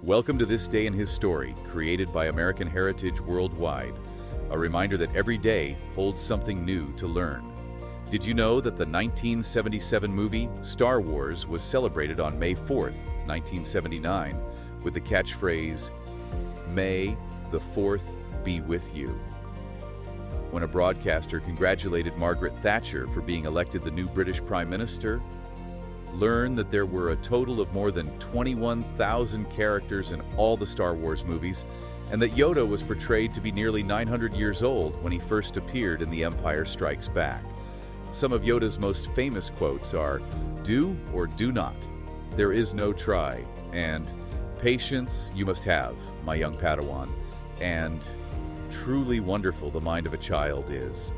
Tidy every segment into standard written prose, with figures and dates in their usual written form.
Welcome to This Day in His Story, created by American Heritage Worldwide. A reminder that every day holds something new to learn. Did you know that the 1977 movie Star Wars was celebrated on May 4th, 1979, with the catchphrase, "May the 4th be with you"? When a broadcaster congratulated Margaret Thatcher for being elected the new British Prime Minister, learn that there were a total of more than 21,000 characters in all the Star Wars movies, and that Yoda was portrayed to be nearly 900 years old when he first appeared in The Empire Strikes Back. Some of Yoda's most famous quotes are, "Do or do not. There is no try," and "Patience you must have, my young Padawan," and "Truly wonderful the mind of a child is."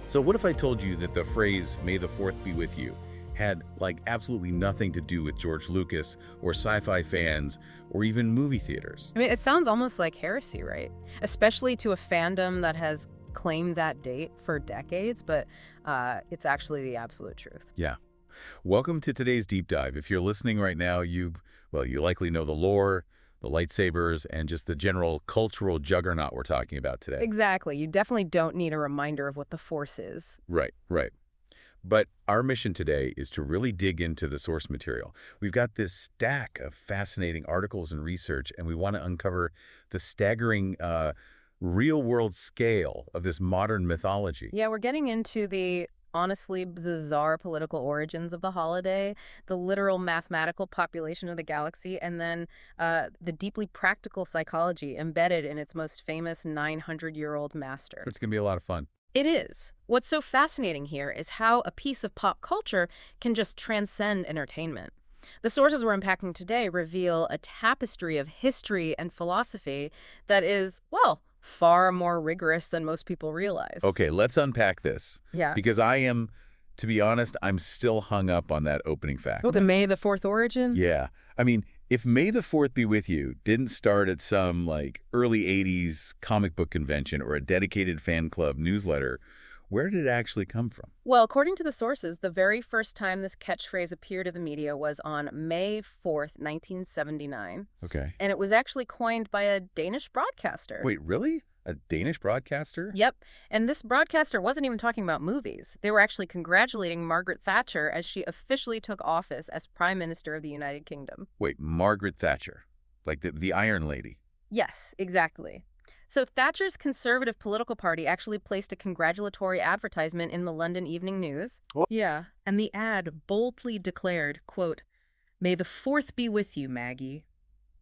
So what if I told you that the phrase, "May the 4th be with you," had absolutely nothing to do with George Lucas or sci-fi fans or even movie theaters? I mean, it sounds almost like heresy, right? Especially to a fandom that has claimed that date for decades, but it's actually the absolute truth. Yeah. Welcome to today's deep dive. If you're listening right now, you likely know the lore, the lightsabers, and just the general cultural juggernaut we're talking about today. Exactly. You definitely don't need a reminder of what the Force is. Right. But our mission today is to really dig into the source material. We've got this stack of fascinating articles and research, and we want to uncover the staggering real-world scale of this modern mythology. Yeah, we're getting into the honestly bizarre political origins of the holiday, the literal mathematical population of the galaxy, and then the deeply practical psychology embedded in its most famous 900-year-old master. It's going to be a lot of fun. It is. What's so fascinating here is how a piece of pop culture can just transcend entertainment. The sources we're unpacking today reveal a tapestry of history and philosophy that is, well, far more rigorous than most people realize. Okay, let's unpack this. Yeah. Because to be honest, I'm still hung up on that opening fact. Oh, the May the 4th origin? Yeah. I mean, if May the 4th be with you didn't start at some early 80s comic book convention or a dedicated fan club newsletter, where did it actually come from? Well, according to the sources, the very first time this catchphrase appeared in the media was on May 4th, 1979. Okay. And it was actually coined by a Danish broadcaster. Wait, really? A Danish broadcaster? Yep. And this broadcaster wasn't even talking about movies. They were actually congratulating Margaret Thatcher as she officially took office as Prime Minister of the United Kingdom. Wait, Margaret Thatcher? Like the Iron Lady? Yes, exactly. So Thatcher's Conservative political party actually placed a congratulatory advertisement in the London Evening News. Oh. Yeah. And the ad boldly declared, quote, "May the 4th be with you, Maggie."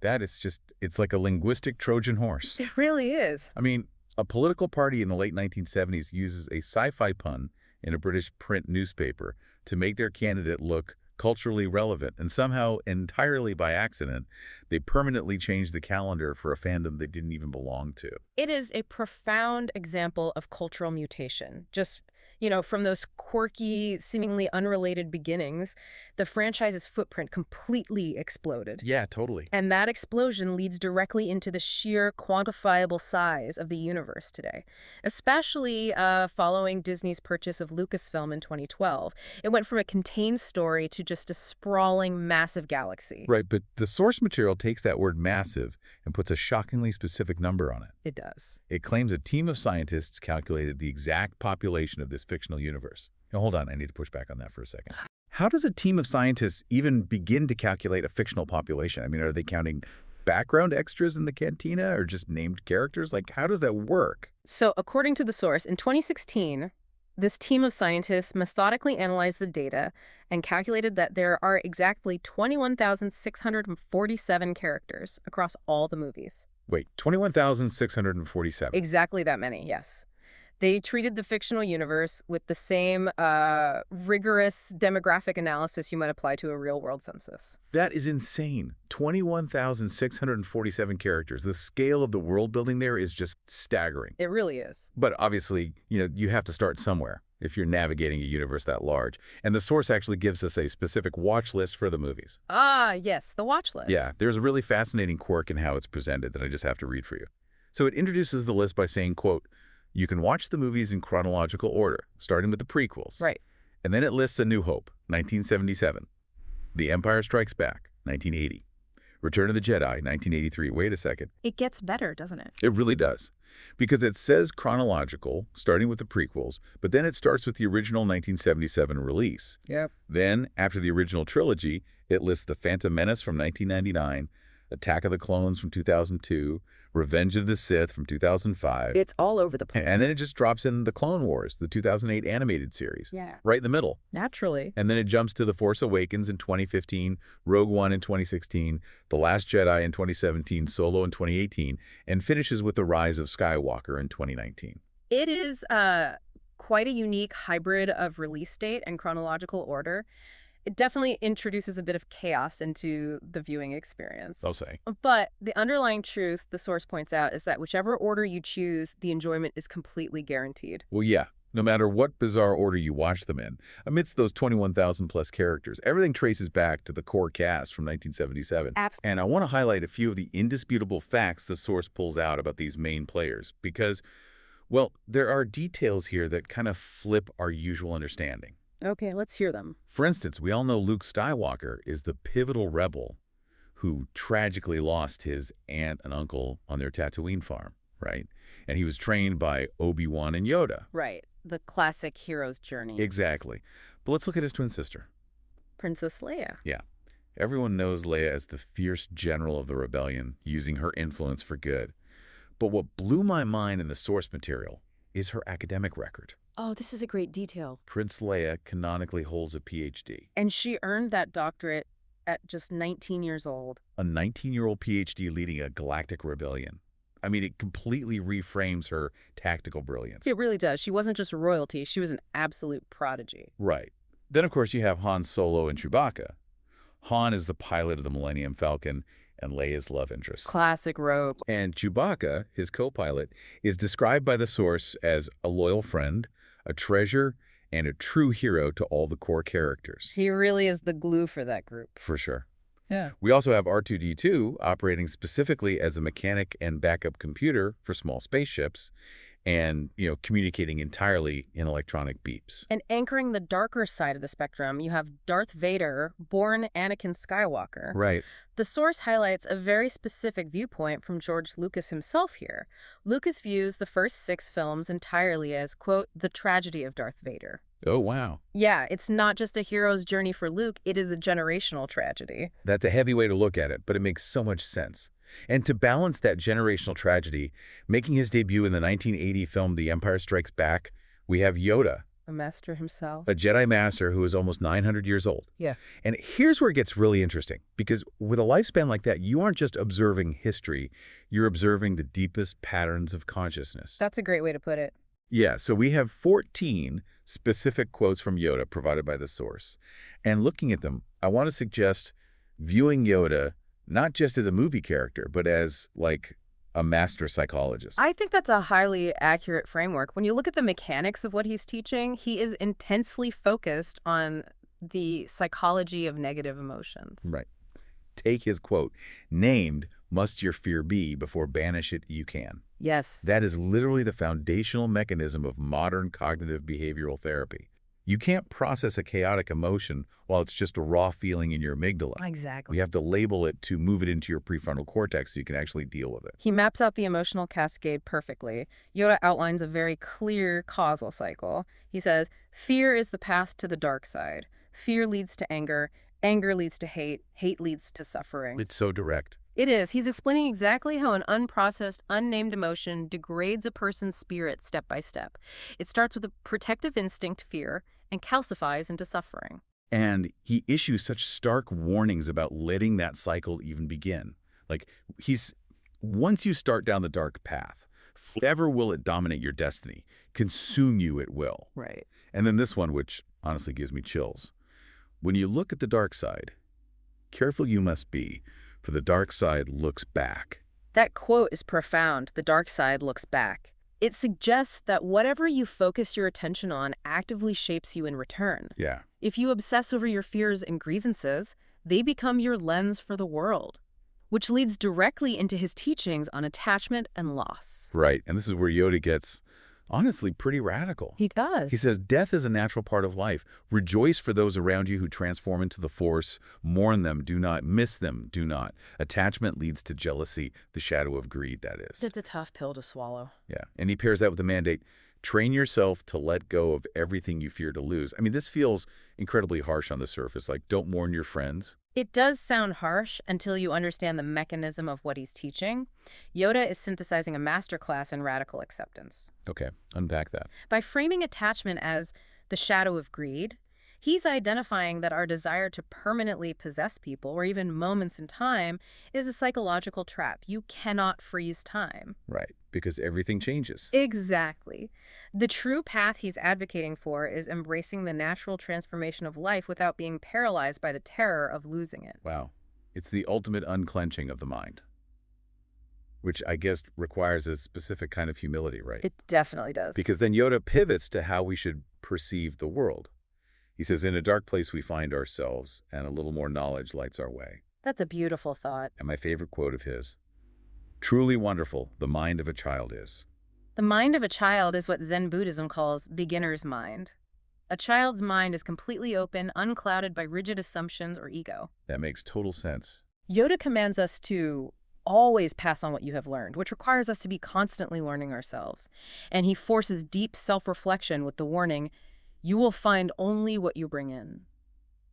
That is it's like a linguistic Trojan horse. It really is. I mean, a political party in the late 1970s uses a sci-fi pun in a British print newspaper to make their candidate look culturally relevant, and somehow, entirely by accident, they permanently changed the calendar for a fandom they didn't even belong to. It is a profound example of cultural mutation. Just, from those quirky, seemingly unrelated beginnings, the franchise's footprint completely exploded. Yeah, totally. And that explosion leads directly into the sheer quantifiable size of the universe today, especially following Disney's purchase of Lucasfilm in 2012. It went from a contained story to just a sprawling, massive galaxy. Right, but the source material takes that word massive and puts a shockingly specific number on it. It does. It claims a team of scientists calculated the exact population of this fictional universe. Now, hold on, I need to push back on that for a second. How does a team of scientists even begin to calculate a fictional population? I mean, are they counting background extras in the cantina or just named characters? How does that work? So, according to the source, in 2016, this team of scientists methodically analyzed the data and calculated that there are exactly 21,647 characters across all the movies. Wait, 21,647? Exactly that many, yes. They treated the fictional universe with the same rigorous demographic analysis you might apply to a real-world census. That is insane. 21,647 characters. The scale of the world building there is just staggering. It really is. But obviously, you have to start somewhere if you're navigating a universe that large. And the source actually gives us a specific watch list for the movies. Ah, yes, the watch list. Yeah, there's a really fascinating quirk in how it's presented that I just have to read for you. So it introduces the list by saying, quote, "You can watch the movies in chronological order, starting with the prequels." Right. And then it lists A New Hope, 1977, The Empire Strikes Back, 1980. Return of the Jedi, 1983. Wait a second. It gets better, doesn't it? It really does. Because it says chronological, starting with the prequels, but then it starts with the original 1977 release. Yep. Then, after the original trilogy, it lists The Phantom Menace from 1999, Attack of the Clones from 2002, Revenge of the Sith from 2005. It's all over the place. And then it just drops in The Clone Wars, the 2008 animated series. Yeah. Right in the middle. Naturally. And then it jumps to The Force Awakens in 2015, Rogue One in 2016, The Last Jedi in 2017, Solo in 2018, and finishes with The Rise of Skywalker in 2019. It is quite a unique hybrid of release date and chronological order. It definitely introduces a bit of chaos into the viewing experience. I'll say. But the underlying truth, the source points out, is that whichever order you choose, the enjoyment is completely guaranteed. Well, yeah. No matter what bizarre order you watch them in, amidst those 21,000 plus characters, everything traces back to the core cast from 1977. Absolutely. And I want to highlight a few of the indisputable facts the source pulls out about these main players because, well, there are details here that kind of flip our usual understanding. Okay, let's hear them. For instance, we all know Luke Skywalker is the pivotal rebel who tragically lost his aunt and uncle on their Tatooine farm, right? And he was trained by Obi-Wan and Yoda. Right. The classic hero's journey. Exactly. But let's look at his twin sister. Princess Leia. Yeah. Everyone knows Leia as the fierce general of the rebellion, using her influence for good. But what blew my mind in the source material is her academic record. Oh, this is a great detail. Prince Leia canonically holds a PhD. And she earned that doctorate at just 19 years old. A 19-year-old PhD leading a galactic rebellion. I mean, it completely reframes her tactical brilliance. It really does. She wasn't just royalty. She was an absolute prodigy. Right. Then, of course, you have Han Solo and Chewbacca. Han is the pilot of the Millennium Falcon and Leia's love interest. Classic rogue. And Chewbacca, his co-pilot, is described by the source as a loyal friend, a treasure, and a true hero to all the core characters. He really is the glue for that group. For sure. Yeah. We also have R2-D2 operating specifically as a mechanic and backup computer for small spaceships and, communicating entirely in electronic beeps. And anchoring the darker side of the spectrum, you have Darth Vader, born Anakin Skywalker. Right. The source highlights a very specific viewpoint from George Lucas himself here. Lucas views the first 6 films entirely as, quote, the tragedy of Darth Vader. Oh, wow. Yeah, it's not just a hero's journey for Luke, it is a generational tragedy. That's a heavy way to look at it, but it makes so much sense. And to balance that generational tragedy, making his debut in the 1980 film The Empire Strikes Back, we have Yoda. A master himself. A Jedi Master who is almost 900 years old. Yeah. And here's where it gets really interesting, because with a lifespan like that, you aren't just observing history, you're observing the deepest patterns of consciousness. That's a great way to put it. Yeah, so we have 14 specific quotes from Yoda provided by the source. And looking at them, I want to suggest viewing Yoda not just as a movie character, but as, like, a master psychologist. I think that's a highly accurate framework. When you look at the mechanics of what he's teaching, he is intensely focused on the psychology of negative emotions. Right. Take his quote, "Named must your fear be, before banish it you can." Yes. That is literally the foundational mechanism of modern cognitive behavioral therapy. You can't process a chaotic emotion while it's just a raw feeling in your amygdala. Exactly. You have to label it to move it into your prefrontal cortex so you can actually deal with it. He maps out the emotional cascade perfectly. Yoda outlines a very clear causal cycle. He says, fear is the path to the dark side. Fear leads to anger. Anger leads to hate. Hate leads to suffering. It's so direct. It is. He's explaining exactly how an unprocessed, unnamed emotion degrades a person's spirit step by step. It starts with a protective instinct, fear, and calcifies into suffering. And he issues such stark warnings about letting that cycle even begin. Like, once you start down the dark path, forever will it dominate your destiny. Consume you it will. Right. And then this one, which honestly gives me chills. When you look at the dark side, careful you must be, for the dark side looks back. That quote is profound. The dark side looks back. It suggests that whatever you focus your attention on actively shapes you in return. Yeah. If you obsess over your fears and grievances, they become your lens for the world, which leads directly into his teachings on attachment and loss. Right. And this is where Yoda gets honestly pretty radical. He does. He says, death is a natural part of life. Rejoice for those around you who transform into the Force. Mourn them, do not. Miss them, do not. Attachment leads to jealousy, the shadow of greed, that is. It's a tough pill to swallow. Yeah, and he pairs that with the mandate, train yourself to let go of everything you fear to lose. I mean, this feels incredibly harsh on the surface, like don't mourn your friends. It does sound harsh until you understand the mechanism of what he's teaching. Yoda is synthesizing a masterclass in radical acceptance. Okay, unpack that. By framing attachment as the shadow of greed, he's identifying that our desire to permanently possess people, or even moments in time, is a psychological trap. You cannot freeze time. Right, because everything changes. Exactly. The true path he's advocating for is embracing the natural transformation of life without being paralyzed by the terror of losing it. Wow. It's the ultimate unclenching of the mind, which I guess requires a specific kind of humility, right? It definitely does. Because then Yoda pivots to how we should perceive the world. He says, in a dark place we find ourselves, and a little more knowledge lights our way. That's a beautiful thought. And my favorite quote of his, truly wonderful the mind of a child is. The mind of a child is what Zen Buddhism calls beginner's mind. A child's mind is completely open, unclouded by rigid assumptions or ego. That makes total sense. Yoda commands us to always pass on what you have learned, which requires us to be constantly learning ourselves. And he forces deep self-reflection with the warning, you will find only what you bring in.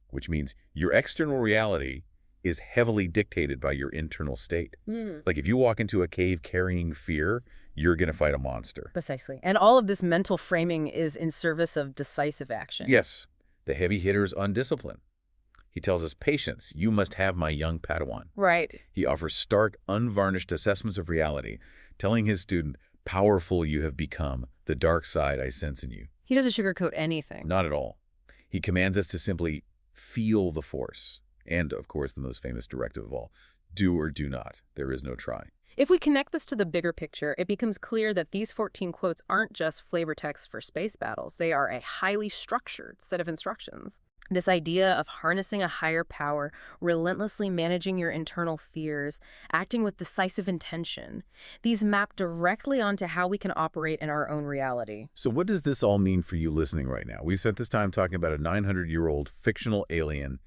Which means your external reality is heavily dictated by your internal state. Like if you walk into a cave carrying fear, you're going to fight a monster. Precisely. And all of this mental framing is in service of decisive action. Yes, the heavy hitters on discipline. He tells us, patience, you must have my young Padawan. Right. He offers stark, unvarnished assessments of reality, telling his student, powerful you have become, the dark side I sense in you. He doesn't sugarcoat anything. Not at all. He commands us to simply feel the Force. And, of course, the most famous directive of all, do or do not. There is no try. If we connect this to the bigger picture, it becomes clear that these 14 quotes aren't just flavor text for space battles. They are a highly structured set of instructions. This idea of harnessing a higher power, relentlessly managing your internal fears, acting with decisive intention, these map directly onto how we can operate in our own reality. So what does this all mean for you listening right now? We've spent this time talking about a 900-year-old fictional alien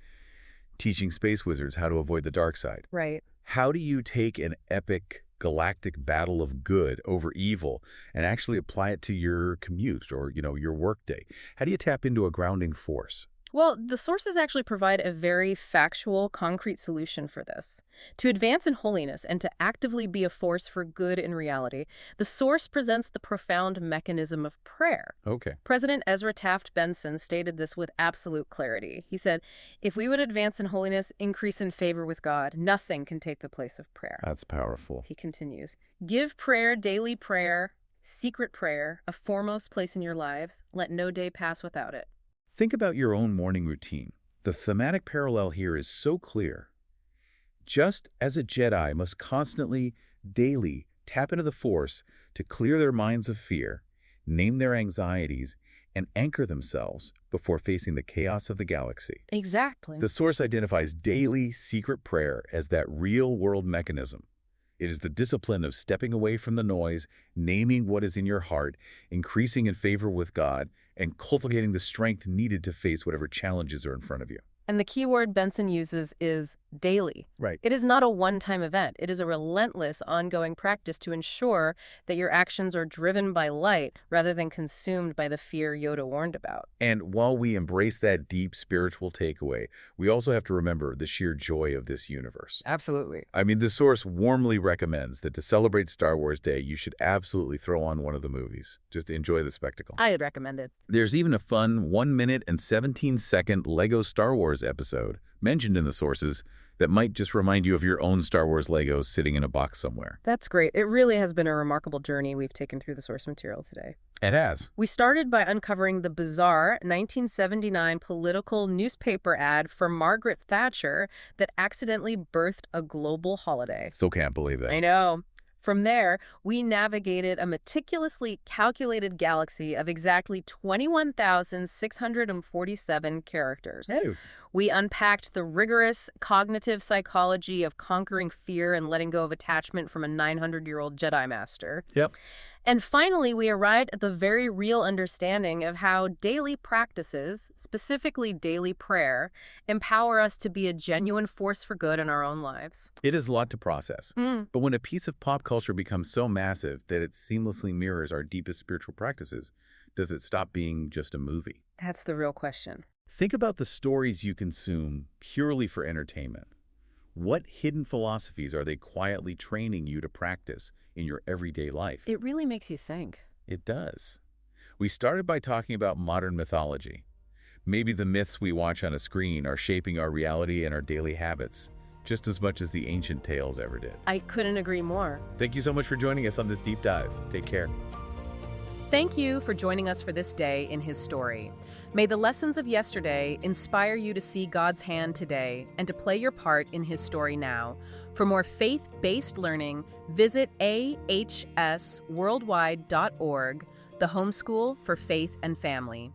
teaching space wizards how to avoid the dark side. Right. How do you take an epic galactic battle of good over evil and actually apply it to your commute or, your workday? How do you tap into a grounding force? Well, the sources actually provide a very factual, concrete solution for this. To advance in holiness and to actively be a force for good in reality, the source presents the profound mechanism of prayer. Okay. President Ezra Taft Benson stated this with absolute clarity. He said, if we would advance in holiness, increase in favor with God, nothing can take the place of prayer. That's powerful. He continues, give prayer, daily prayer, secret prayer, a foremost place in your lives. Let no day pass without it. Think about your own morning routine. The thematic parallel here is so clear. Just as a Jedi must constantly, daily, tap into the Force to clear their minds of fear, name their anxieties, and anchor themselves before facing the chaos of the galaxy. Exactly. The Source identifies daily secret prayer as that real-world mechanism. It is the discipline of stepping away from the noise, naming what is in your heart, increasing in favor with God, and cultivating the strength needed to face whatever challenges are in front of you. And the key word Benson uses is daily. Right. It is not a one-time event. It is a relentless, ongoing practice to ensure that your actions are driven by light rather than consumed by the fear Yoda warned about. And while we embrace that deep spiritual takeaway, we also have to remember the sheer joy of this universe. Absolutely. I mean, the Source warmly recommends that to celebrate Star Wars Day, you should absolutely throw on one of the movies. Just enjoy the spectacle. I would recommend it. There's even a fun 1-minute and 17-second Lego Star Wars episode mentioned in the sources that might just remind you of your own Star Wars Legos sitting in a box somewhere. That's great. It really has been a remarkable journey we've taken through the source material today. It has. We started by uncovering the bizarre 1979 political newspaper ad for Margaret Thatcher that accidentally birthed a global holiday. Still can't believe that. I know. From there, we navigated a meticulously calculated galaxy of exactly 21,647 characters. Hey. We unpacked the rigorous cognitive psychology of conquering fear and letting go of attachment from a 900-year-old Jedi Master. Yep. And finally, we arrived at the very real understanding of how daily practices, specifically daily prayer, empower us to be a genuine force for good in our own lives. It is a lot to process. But when a piece of pop culture becomes so massive that it seamlessly mirrors our deepest spiritual practices, does it stop being just a movie? That's the real question. Think about the stories you consume purely for entertainment. What hidden philosophies are they quietly training you to practice in your everyday life? It really makes you think. It does. We started by talking about modern mythology. Maybe the myths we watch on a screen are shaping our reality and our daily habits, just as much as the ancient tales ever did. I couldn't agree more. Thank you so much for joining us on this deep dive. Take care. Thank you for joining us for this day in His story. May the lessons of yesterday inspire you to see God's hand today and to play your part in His story now. For more faith-based learning, visit ahsworldwide.org, the homeschool for faith and family.